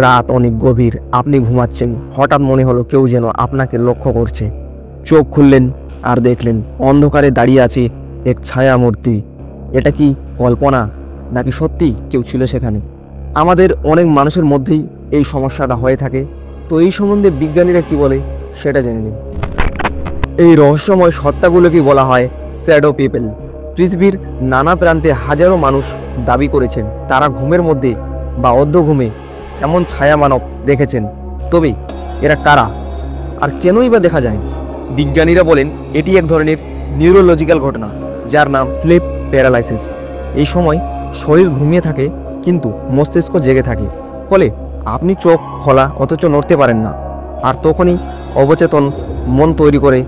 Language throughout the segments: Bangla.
রাত অনেক গভীর, আপনি ঘুমাচ্ছেন, হঠাৎ মনে হলো কেউ যেন আপনাকে লক্ষ্য করছে। চোখ খুললেন আর দেখলেন অন্ধকারে দাঁড়িয়ে আছে এক ছায়া মূর্তি। এটা কি কল্পনা নাকি সত্যি কেউ ছিল সেখানে? আমাদের অনেক মানুষের মধ্যেই এই সমস্যাটা হয়ে থাকে। তো এই সম্বন্ধে বিজ্ঞানীরা কি বলে সেটা জেনে নিন। এই রহস্যময় সত্তাগুলোকে বলা হয় শ্যাডো পিপল। পৃথিবীর নানা প্রান্তে হাজারো মানুষ দাবি করেছেন তারা ঘুমের মধ্যে বা অর্ধ ঘুমে এমন ছায়া মানব দেখেছেন। তবে এরা কারা আর কেনই বা দেখা যায়? বিজ্ঞানীরা বলেন এটি এক ধরনের নিউরোলজিক্যাল ঘটনা যার নাম স্লিপ প্যারালাইসিস। এই সময় শরীর ঘুমিয়ে থাকে কিন্তু মস্তিষ্ক জেগে থাকে, ফলে আপনি চোখ খোলা অথচ নড়তে পারেন না। আর তখনই অবচেতন মন তৈরি করে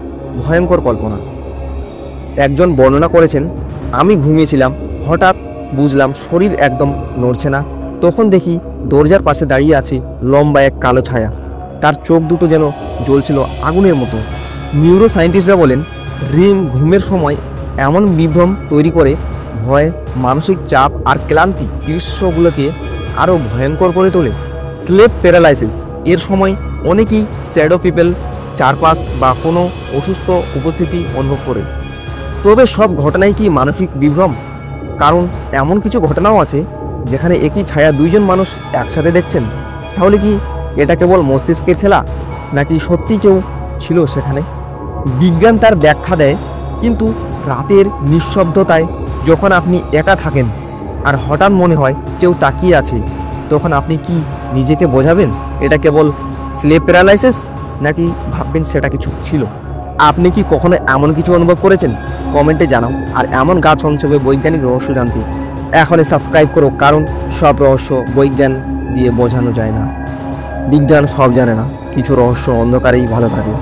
ভয়ঙ্কর কল্পনা। একজন বর্ণনা করেছেন, আমি ঘুমিয়েছিলাম, হঠাৎ বুঝলাম শরীর একদম নড়ছে না। তখন দেখি দরজার পাশে দাঁড়িয়ে আছে লম্বা এক কালো ছায়া। তার চোখ দুটো যেন জ্বলছিল আগুনের মতো। নিউরো সায়েন্টিস্টরা বলেন রিম ঘুমের সময় এমন বিভ্রম তৈরি করে, ভয়, মানসিক চাপ আর ক্লান্তি দৃশ্যগুলোকে আরও ভয়ঙ্কর করে তোলে। স্লিপ প্যারালাইসিস এর সময় অনেকেই শ্যাডো পিপল চারপাশ বা কোনো অসুস্থ উপস্থিতি অনুভব করে। তবে সব ঘটনাই কি মানসিক বিভ্রম? কারণ এমন কিছু ঘটনাও আছে যেখানে একই ছায়া দুইজন মানুষ একসাথে দেখছেন। তাহলে কি এটা কেবল মস্তিষ্কের খেলা নাকি সত্যি কেউ ছিল সেখানে? বিজ্ঞান তার ব্যাখ্যা দেয়, কিন্তু রাতের নিঃশব্দতায় যখন আপনি একা থাকেন আর হঠাৎ মনে হয় কেউ তাকিয়ে আছে, তখন আপনি কি নিজেকে বোঝাবেন এটা কেবল স্লিপ প্যারালাইসিস নাকি ভাববেন সেটা কিছু ছিল? আপনি কি কখনো এমন কিছু অনুভব করেছেন? কমেন্টে জানাও। আর এমন গা ছমছমে বৈজ্ঞানিক রহস্য জানতে এখনই সাবস্ক্রাইব করো, কারণ সব রহস্য বৈজ্ঞান দিয়ে বোঝানো যায় না। বিজ্ঞান সব জানে না, কিছু রহস্য অন্ধকারেই ভালো থাকে।